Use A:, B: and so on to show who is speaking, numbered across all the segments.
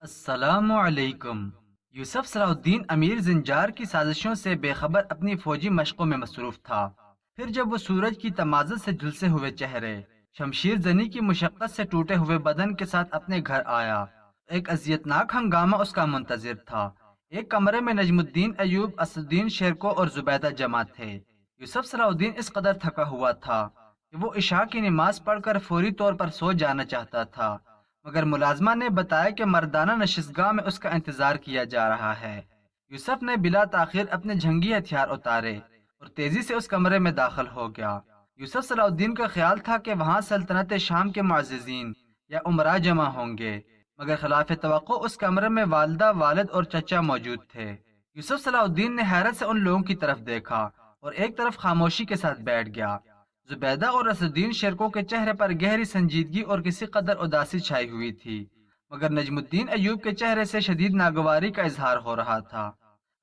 A: السلام علیکم۔ یوسف صلاح الدین امیر زنجار کی سازشوں سے بے خبر اپنی فوجی مشقوں میں مصروف تھا۔ پھر جب وہ سورج کی تمازت سے جھلسے ہوئے چہرے، شمشیر زنی کی مشقت سے ٹوٹے ہوئے بدن کے ساتھ اپنے گھر آیا، ایک اذیتناک ہنگامہ اس کا منتظر تھا۔ ایک کمرے میں نجم الدین ایوب، اسد الدین شیرکو اور زبیدہ جمع تھے۔ یوسف صلاح الدین اس قدر تھکا ہوا تھا کہ وہ عشاء کی نماز پڑھ کر فوری طور پر سو جانا چاہتا تھا، مگر ملازمہ نے بتایا کہ مردانہ نشستگاہ میں اس کا انتظار کیا جا رہا ہے۔ یوسف نے بلا تاخیر اپنے جنگی ہتھیار اتارے اور تیزی سے اس کمرے میں داخل ہو گیا۔ یوسف صلاح الدین کا خیال تھا کہ وہاں سلطنت شام کے معززین یا امراء جمع ہوں گے، مگر خلاف توقع اس کمرے میں والدہ، والد اور چچا موجود تھے۔ یوسف صلاح الدین نے حیرت سے ان لوگوں کی طرف دیکھا اور ایک طرف خاموشی کے ساتھ بیٹھ گیا۔ زبیدہ اور اسد الدین شیرکو کے چہرے پر گہری سنجیدگی اور کسی قدر اداسی چھائی ہوئی تھی، مگر نجم الدین ایوب کے چہرے سے شدید ناگواری کا اظہار ہو رہا تھا۔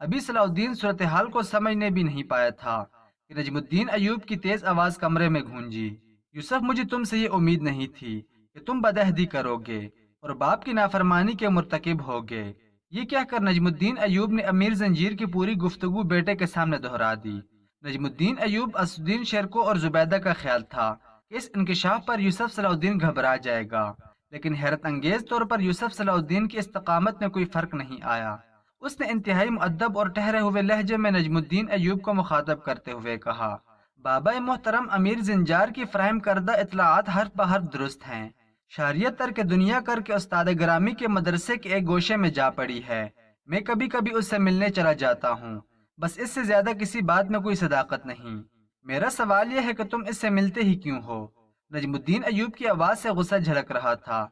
A: ابھی صلاح الدین صورتحال کو سمجھنے بھی نہیں پایا تھا کہ نجم الدین ایوب کی تیز آواز کمرے میں گونجی۔ یوسف، مجھے تم سے یہ امید نہیں تھی کہ تم بدعہدی کرو گے اور باپ کی نافرمانی کے مرتکب ہوگے۔ یہ کہہ کر نجم الدین ایوب نے امیر زنجیر کی پوری گفتگو بیٹے کے سامنے دہرا دی۔ نجم الدین ایوب، اسد الدین شیرکو اور زبیدہ کا خیال تھا کہ اس انکشاف پر یوسف صلاح الدین گھبرا جائے گا، لیکن حیرت انگیز طور پر یوسف صلاح الدین کی استقامت میں کوئی فرق نہیں آیا۔ اس نے انتہائی مؤدب اور ٹھہرے ہوئے لہجے میں نجم الدین ایوب کو مخاطب کرتے ہوئے کہا، بابا محترم، امیر زنجار کی فراہم کردہ اطلاعات حرف بحرف درست ہیں۔ شاریت ترک دنیا کر کے استاد گرامی کے مدرسے کے ایک گوشے میں جا پڑی ہے۔ میں کبھی کبھی اس سے ملنے چلا جاتا ہوں، بس اس سے زیادہ کسی بات میں کوئی صداقت نہیں۔ میرا سوال یہ ہے کہ تم اس سے ملتے ہی کیوں ہو؟ نجم الدین ایوب کی آواز سے غصہ جھلک رہا تھا۔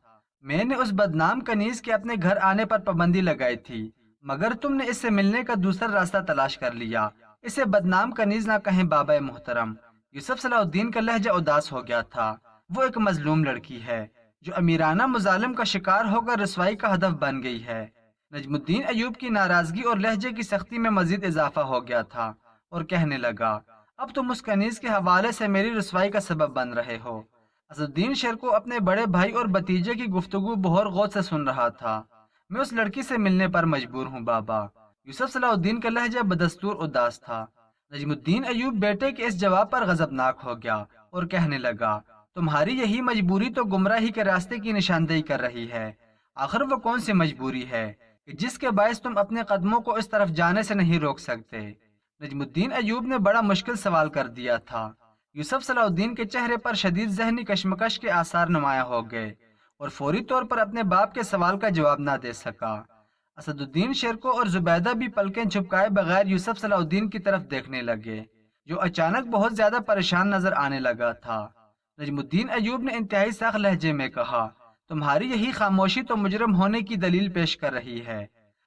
A: میں نے اس بدنام کنیز کے اپنے گھر آنے پر پابندی لگائی تھی، مگر تم نے اس سے ملنے کا دوسرا راستہ تلاش کر لیا۔ اسے بدنام کنیز نہ کہیں بابا محترم۔ یوسف صلاح الدین کا لہجہ اداس ہو گیا تھا۔ وہ ایک مظلوم لڑکی ہے جو امیرانہ مظالم کا شکار ہو کر رسوائی کا ہدف بن گئی ہے۔ نجم الدین ایوب کی ناراضگی اور لہجے کی سختی میں مزید اضافہ ہو گیا تھا اور کہنے لگا، اب تم اس کنیز کے حوالے سے میری رسوائی کا سبب بن رہے ہو۔ اسد الدین شیرکو اپنے بڑے بھائی اور بھتیجے کی گفتگو بہت غور سے سن رہا تھا۔ میں اس لڑکی سے ملنے پر مجبور ہوں بابا۔ یوسف صلاح الدین کا لہجہ بدستور اداس تھا۔ نجم الدین ایوب بیٹے کے اس جواب پر غضبناک ہو گیا اور کہنے لگا، تمہاری یہی مجبوری تو گمراہی کے راستے کی نشاندہی کر رہی ہے۔ آخر وہ کون سی مجبوری ہے کہ جس کے باعث تم اپنے قدموں کو اس طرف جانے سے نہیں روک سکتے؟ نجم الدین ایوب نے بڑا مشکل سوال کر دیا تھا۔ یوسف صلاح الدین کے چہرے پر شدید ذہنی کشمکش کے آثار نمایاں ہو گئے اور فوری طور پر اپنے باپ کے سوال کا جواب نہ دے سکا۔ اسد الدین شیرکو اور زبیدہ بھی پلکیں جھپکائے بغیر یوسف صلاح الدین کی طرف دیکھنے لگے، جو اچانک بہت زیادہ پریشان نظر آنے لگا تھا۔ نجم الدین ایوب نے انتہائی سخت لہجے میں کہا، تمہاری یہی خاموشی تو مجرم ہونے کی دلیل پیش کر رہی ہے۔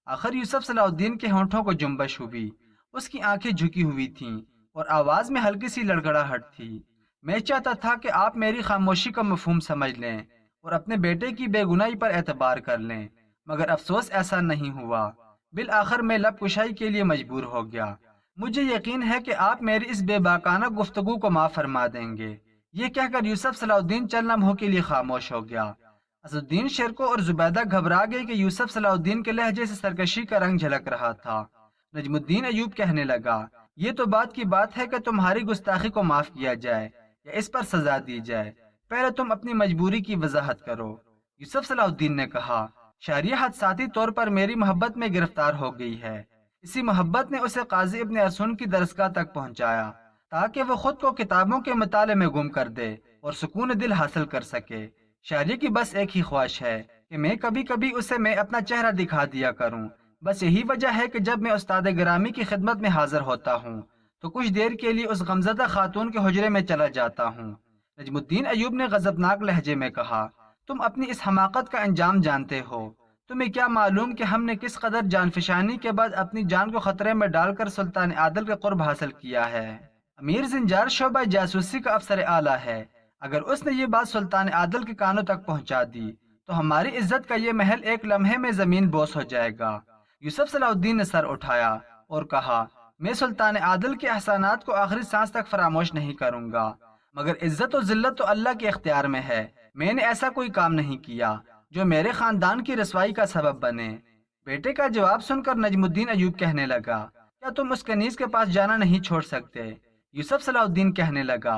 A: آخر یوسف صلاح الدین کے ہونٹوں کو جنبش ہوئی، اس کی آنکھیں جھکی ہوئی تھیں اور آواز میں ہلکی سی لڑکڑاہٹ تھی۔ میں چاہتا تھا کہ آپ میری خاموشی کا مفہوم سمجھ لیں اور اپنے بیٹے کی بے گناہی پر اعتبار کر لیں، مگر افسوس ایسا نہیں ہوا۔ بالآخر میں لب کشائی کے لیے مجبور ہو گیا۔ مجھے یقین ہے کہ آپ میری اس بے باکانہ گفتگو کو معاف فرما دیں گے۔ یہ کہہ کر یوسف صلاح الدین چند لمحوں کے لیے خاموش ہو گیا۔ اسد الدین شیرکو اور زبیدہ گھبرا گئے کہ یوسف صلاح الدین کے لہجے سے سرکشی کا رنگ جھلک رہا تھا۔ نجم الدین ایوب کہنے لگا، یہ تو بات کی بات ہے کہ تمہاری گستاخی کو معاف کیا جائے یا اس پر سزا دی جائے، پہلے تم اپنی مجبوری کی وضاحت کرو۔ یوسف صلاح الدین نے کہا، شہریہ ذاتی طور پر میری محبت میں گرفتار ہو گئی ہے۔ اسی محبت نے اسے قاضی ابن ارسن کی درسگاہ تک پہنچایا تاکہ وہ خود کو کتابوں کے مطالعے میں گم کر دے اور سکون دل حاصل کر سکے۔ شہریہ کی بس ایک ہی خواہش ہے کہ میں کبھی کبھی اسے میں اپنا چہرہ دکھا دیا کروں۔ بس یہی وجہ ہے کہ جب میں استاد گرامی کی خدمت میں حاضر ہوتا ہوں تو کچھ دیر کے لیے اس غمزدہ خاتون کے حجرے میں چلا جاتا ہوں۔ نجم الدین ایوب نے غضبناک لہجے میں کہا، تم اپنی اس حماقت کا انجام جانتے ہو۔ تمہیں کیا معلوم کہ ہم نے کس قدر جان فشانی کے بعد اپنی جان کو خطرے میں ڈال کر سلطان عادل کا قرب حاصل کیا ہے۔ امیر زنجار شعبہ جاسوسی کا افسر اعلیٰ ہے۔ اگر اس نے یہ بات سلطان عادل کے کانوں تک پہنچا دی تو ہماری عزت کا یہ محل ایک لمحے میں زمین بوس ہو جائے گا۔ یوسف صلاح الدین نے سر اٹھایا اور کہا، میں سلطان عادل کے احسانات کو آخری سانس تک فراموش نہیں کروں گا، مگر عزت و ذلت تو اللہ کے اختیار میں ہے۔ میں نے ایسا کوئی کام نہیں کیا جو میرے خاندان کی رسوائی کا سبب بنے۔ بیٹے کا جواب سن کر نجم الدین ایوب کہنے لگا، کیا تم اس کنیز کے پاس جانا نہیں چھوڑ سکتے؟ یوسف صلاح الدین کہنے لگا،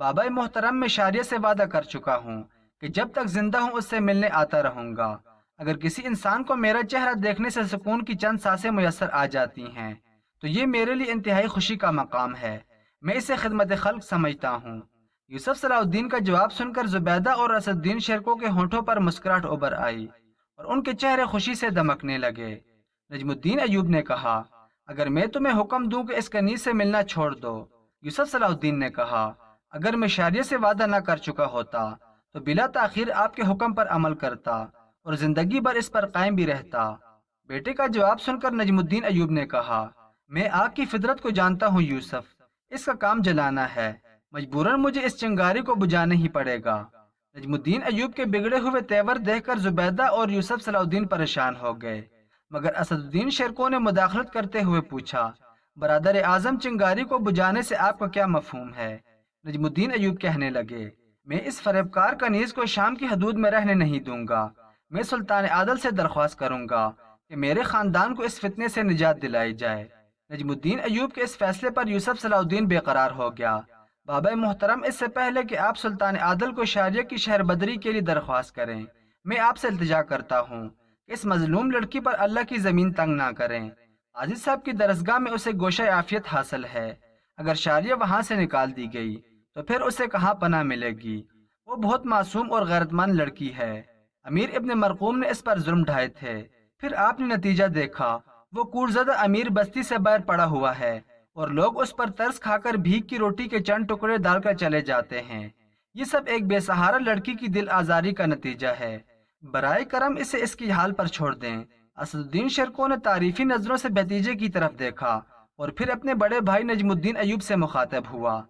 A: بابا محترم میں شاریہ سے وعدہ کر چکا ہوں کہ جب تک زندہ ہوں اس سے ملنے آتا رہوں گا۔ اگر کسی انسان کو میرا چہرہ دیکھنے سے سکون کی چند سانسیں میسر آ جاتی ہیں تو یہ میرے لیے انتہائی خوشی کا مقام ہے، میں اسے خدمت خلق سمجھتا ہوں۔ یوسف صلاح الدین کا جواب سن کر زبیدہ اور اسد الدین شیرکو کے ہونٹوں پر مسکراہٹ ابھر آئی اور ان کے چہرے خوشی سے دمکنے لگے۔ نجم الدین ایوب نے کہا، اگر میں تمہیں حکم دوں کہ اس کنیز سے ملنا چھوڑ دو۔ یوسف صلاح الدین نے کہا، اگر میں شاریہ سے وعدہ نہ کر چکا ہوتا تو بلا تاخیر آپ کے حکم پر عمل کرتا اور زندگی بھر اس پر قائم بھی رہتا۔ بیٹے کا جواب سن کر نجم الدین ایوب نے کہا، میں آگ کی فطرت کو جانتا ہوں یوسف، اس کا کام جلانا ہے، مجبوراً مجھے اس چنگاری کو بجھانا ہی پڑے گا۔ نجم الدین ایوب کے بگڑے ہوئے تیور دیکھ کر زبیدہ اور یوسف صلاح الدین پریشان ہو گئے، مگر اسد الدین شیرکو نے مداخلت کرتے ہوئے پوچھا، برادر اعظم، چنگاری کو بجھانے سے آپ کا کیا مفہوم ہے؟ نجم الدین ایوب کہنے لگے، میں اس فریبکار کنیز کو شام کی حدود میں رہنے نہیں دوں گا، میں سلطان عادل سے درخواست کروں گا کہ میرے خاندان کو اس فتنے سے نجات دلائی جائے۔ نجم الدین ایوب کے اس فیصلے پر یوسف صلاح الدین بے قرار ہو گیا۔ بابا محترم، اس سے پہلے کہ آپ سلطان عادل کو شاریہ کی شہر بدری کے لیے درخواست کریں، میں آپ سے التجا کرتا ہوں کہ اس مظلوم لڑکی پر اللہ کی زمین تنگ نہ کریں۔ قاضی صاحب کی درسگاہ میں اسے گوشہ عافیت حاصل ہے، اگر شاریہ وہاں سے نکال دی گئی تو پھر اسے کہاں پناہ ملے گی؟ وہ بہت معصوم اور غیرت مند لڑکی ہے۔ امیر ابن مرقوم نے اس پر ظلم ڈھائے تھے، پھر آپ نے نتیجہ دیکھا، وہ کوڑزدہ امیر بستی سے باہر پڑا ہوا ہے اور لوگ اس پر ترس کھا کر بھیک کی روٹی کے چند ٹکڑے ڈال کر چلے جاتے ہیں۔ یہ سب ایک بے سہارا لڑکی کی دل آزاری کا نتیجہ ہے، برائے کرم اسے اس کی حال پر چھوڑ دیں۔ اسد الدین شیرکو نے تعریفی نظروں سے بھتیجے کی طرف دیکھا اور پھر اپنے بڑے بھائی نجم الدین ایوب سے مخاطب ہوا،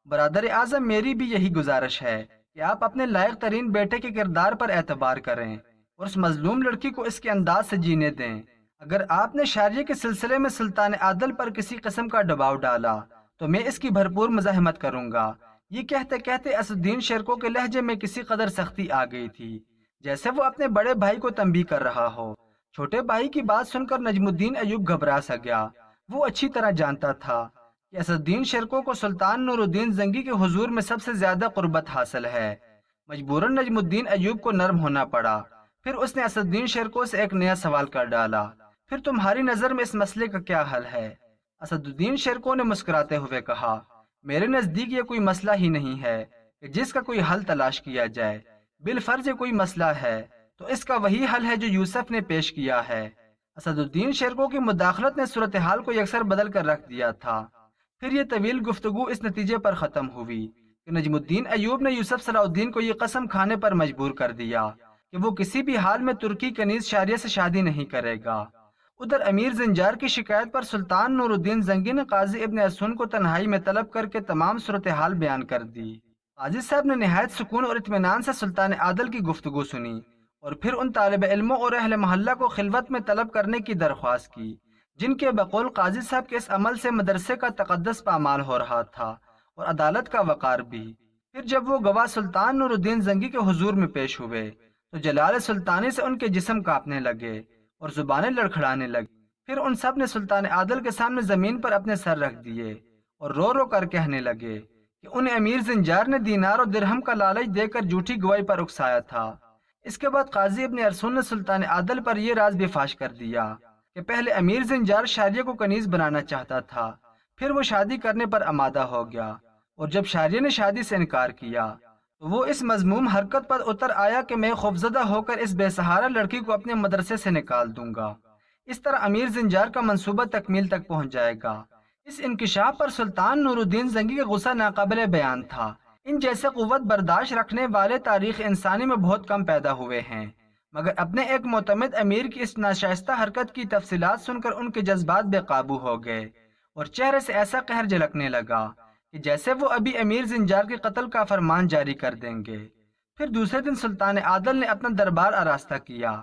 A: برادر اعظم، میری بھی یہی گزارش ہے کہ آپ اپنے لائق ترین بیٹے کے کردار پر اعتبار کریں اور اس مظلوم لڑکی کو اس کے انداز سے جینے دیں۔ اگر آپ نے شاریہ کے سلسلے میں سلطان عادل پر کسی قسم کا دباؤ ڈالا تو میں اس کی بھرپور مزاحمت کروں گا۔ یہ کہتے کہتے اسد الدین شیرکو کے لہجے میں کسی قدر سختی آ گئی تھی، جیسے وہ اپنے بڑے بھائی کو تنبیہ کر رہا ہو۔ چھوٹے بھائی کی بات سن کر نجم الدین ایوب گھبرا سا گیا۔ وہ اچھی طرح جانتا تھا کہ اسد الدین شیرکو کو سلطان نور الدین زنگی کے حضور میں سب سے زیادہ قربت حاصل ہے۔ مجبوراً نجم الدین ایوب کو نرم ہونا پڑا۔ پھر اس نے اسد الدین شیرکو سے ایک نیا سوال کر ڈالا، پھر تمہاری نظر میں اس مسئلے کا کیا حل ہے؟ اسد الدین شیرکو نے مسکراتے ہوئے کہا، میرے نزدیک یہ کوئی مسئلہ ہی نہیں ہے کہ جس کا کوئی حل تلاش کیا جائے، بالفرض یہ کوئی مسئلہ ہے تو اس کا وہی حل ہے جو یوسف نے پیش کیا ہے۔ اسد الدین شیرکو کی مداخلت نے صورتحال کو یکسر بدل کر رکھ دیا تھا۔ پھر یہ طویل گفتگو اس نتیجے پر ختم ہوئی کہ نجم الدین ایوب نے یوسف صلاح الدین کو یہ قسم کھانے پر مجبور کر دیا کہ وہ کسی بھی حال میں ترکی کنیز شاریہ سے شادی نہیں کرے گا۔ ادھر امیر زنجار کی شکایت پر سلطان نور الدین زنگی نے قاضی ابن اسون کو تنہائی میں طلب کر کے تمام صورتحال بیان کر دی۔ قاضی صاحب نے نہایت سکون اور اطمینان سے سلطان عادل کی گفتگو سنی اور پھر ان طالب علموں اور اہل محلہ کو خلوت میں طلب کرنے کی درخواست کی جن کے بقول قاضی صاحب کے اس عمل سے مدرسے کا تقدس پامال ہو رہا تھا اور عدالت کا وقار بھی۔ پھر جب وہ گواہ سلطان نور الدین زنگی کے حضور میں پیش ہوئے تو جلال سلطانی سے ان کے جسم کانپنے لگے اور زبانیں لڑکھڑانے لگی۔ پھر ان سب نے سلطان عادل کے سامنے زمین پر اپنے سر رکھ دیے اور رو رو کر کہنے لگے کہ انہیں امیر زنجار نے دینار اور درہم کا لالچ دے کر جھوٹی گواہی پر اکسایا تھا۔ اس کے بعد قاضی ابن ارسون نے سلطان عادل پر یہ راز بھی فاش کر دیا کہ پہلے امیر زنجار شاریہ کو کنیز بنانا چاہتا تھا، پھر وہ شادی کرنے پر آمادہ ہو گیا اور جب شاریہ نے شادی سے انکار کیا تو وہ اس مذموم حرکت پر اتر آیا کہ میں خوفزدہ ہو کر اس بے سہارا لڑکی کو اپنے مدرسے سے نکال دوں گا۔ اس طرح امیر زنجار کا منصوبہ تکمیل تک پہنچ جائے گا۔ اس انکشاف پر سلطان نور الدین زنگی کا غصہ ناقابل بیان تھا۔ ان جیسے قوت برداشت رکھنے والے تاریخ انسانی میں بہت کم پیدا ہوئے ہیں، مگر اپنے ایک معتمد امیر کی اس ناشائستہ حرکت کی تفصیلات سن کر ان کے جذبات بے قابو ہو گئے اور چہرے سے ایسا قہر جھلکنے لگا کہ جیسے وہ ابھی امیر زنجار کے قتل کا فرمان جاری کر دیں گے۔ پھر دوسرے دن سلطان عادل نے اپنا دربار آراستہ کیا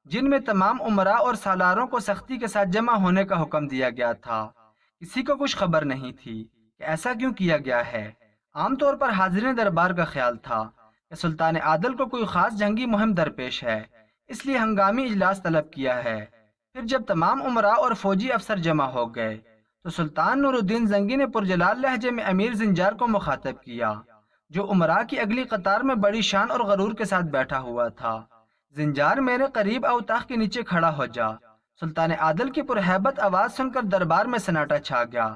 A: جن میں تمام امراء اور سالاروں کو سختی کے ساتھ جمع ہونے کا حکم دیا گیا تھا۔ کسی کو کچھ خبر نہیں تھی کہ ایسا کیوں کیا گیا ہے۔ عام طور پر حاضرین دربار کا خیال تھا کہ سلطان عادل کو کوئی خاص جنگی مہم درپیش ہے، اس لیے ہنگامی اجلاس طلب کیا ہے۔ پھر جب تمام امراء اور فوجی افسر جمع ہو گئے تو سلطان نور الدین زنگی نے پرجلال لہجے میں امیر زنجار کو مخاطب کیا، جو امراء کی اگلی قطار میں بڑی شان اور غرور کے ساتھ بیٹھا ہوا تھا۔ زنجار، میرے قریب او، تاخ کے نیچے کھڑا ہو جا۔ سلطان عادل کی پرہیبت آواز سن کر دربار میں سناٹا چھا گیا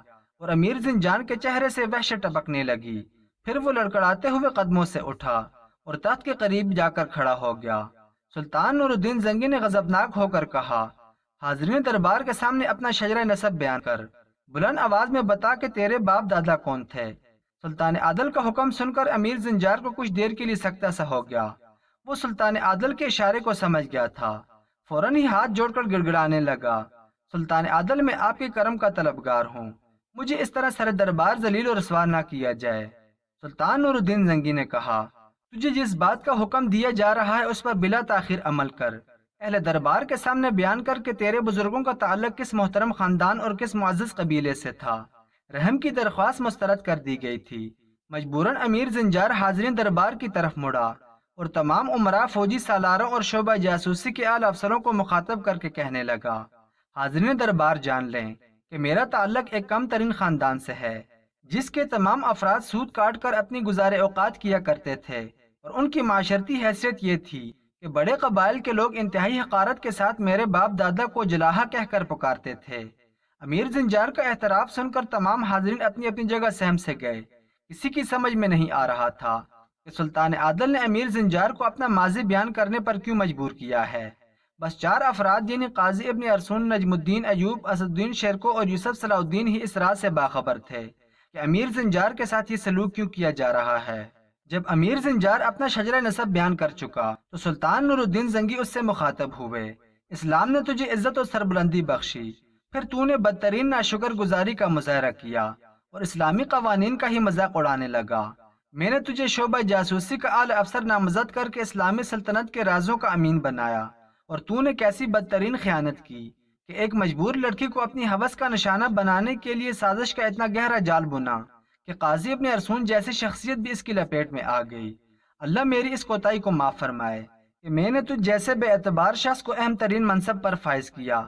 A: اور امیر زنجان کے چہرے سے وحشت ٹپکنے لگی۔ پھر وہ لڑکڑاتے ہوئے قدموں سے اٹھا اور تخت کے قریب جا کر کھڑا ہو گیا۔ سلطان نور الدین زنگی نے غضبناک ہو کر کہا، حاضرین دربار کے سامنے اپنا شجرہ نسب بیان کر، بلند آواز میں بتا کہ تیرے باپ دادا کون تھے۔ سلطان عادل کا حکم سن کر امیر زنجار کو کچھ دیر کے لیے سکتہ سا ہو گیا۔ وہ سلطان عادل کے اشارے کو سمجھ گیا تھا، فوراً ہی ہاتھ جوڑ کر گڑ گڑانے لگا، سلطان عادل، میں آپ کے کرم کا طلبگار ہوں، مجھے اس طرح سر دربار ذلیل و رسوا نہ کیا جائے۔ سلطان نور الدین زنگی نے کہا، تجھے جس بات کا حکم دیا جا رہا ہے اس پر بلا تاخیر عمل کر، اہل دربار کے سامنے بیان کر کہ تیرے بزرگوں کا تعلق کس محترم خاندان اور کس معزز قبیلے سے تھا۔ رحم کی درخواست مسترد کر دی گئی تھی۔ مجبوراً امیر زنجار حاضرین دربار کی طرف مڑا اور تمام امراء، فوجی سالاروں اور شعبہ جاسوسی کے اعلی افسروں کو مخاطب کر کے کہنے لگا، حاضرین دربار جان لیں کہ میرا تعلق ایک کم ترین خاندان سے ہے، جس کے تمام افراد سود کاٹ کر اپنی گزار اوقات کیا کرتے تھے، اور ان کی معاشرتی حیثیت یہ تھی کہ بڑے قبائل کے لوگ انتہائی حقارت کے ساتھ میرے باپ دادا کو جلاحہ کہہ کر پکارتے تھے۔ امیر زنجار کا اعتراف سن کر تمام حاضرین اپنی اپنی جگہ سہم سے گئے۔ کسی کی سمجھ میں نہیں آ رہا تھا کہ سلطان عادل نے امیر زنجار کو اپنا ماضی بیان کرنے پر کیوں مجبور کیا ہے۔ بس 4 افراد یعنی قاضی ابن ارسون، نجم الدین ایوب، اسد الدین شیرکو اور یوسف صلاح الدین ہی اس راز سے باخبر تھے کہ امیر زنجار کے ساتھ یہ سلوک کیوں کیا جا رہا ہے۔ جب امیر زنجار اپنا شجرہ نسب بیان کر چکا تو سلطان نور الدین زنگی اس سے مخاطب ہوئے، اسلام نے تجھے عزت و سربلندی بخشی، پھر تو نے بدترین ناشکر گزاری کا مظاہرہ کیا اور اسلامی قوانین کا ہی مذاق اڑانے لگا۔ میں نے تجھے شعبہ جاسوسی کا اعلی افسر نامزد کر کے اسلامی سلطنت کے رازوں کا امین بنایا، اور تو نے کیسی بدترین خیانت کی کہ ایک مجبور لڑکی کو اپنی ہوس کا نشانہ بنانے کے لیے سازش کا اتنا گہرا جال بنا کہ قاضی ابن ارسون جیسی شخصیت بھی اس کی لپیٹ میں آ گئی۔ اللہ میری اس کوتاہی کو معاف فرمائے کہ میں نے تجھ جیسے بے اعتبار شخص کو اہم ترین منصب پر فائز کیا۔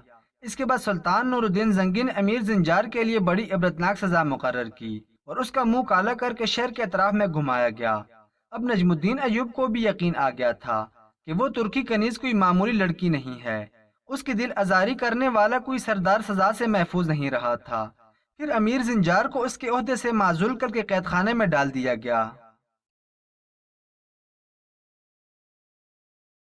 A: اس کے بعد سلطان نور الدین زنگی نے امیر زنجار کے لیے بڑی عبرتناک سزا مقرر کی اور اس کا منہ کالا کر کے شہر کے اطراف میں گھمایا گیا۔ اب نجم الدین ایوب کو بھی یقین آ گیا تھا کہ وہ ترکی کنیز کوئی معمولی لڑکی نہیں ہے، اس کی دل آزاری کرنے والا کوئی سردار سزا سے محفوظ نہیں رہا تھا۔ پھر امیر زنجار کو اس کے عہدے سے معزول کر کے قید خانے میں ڈال دیا گیا۔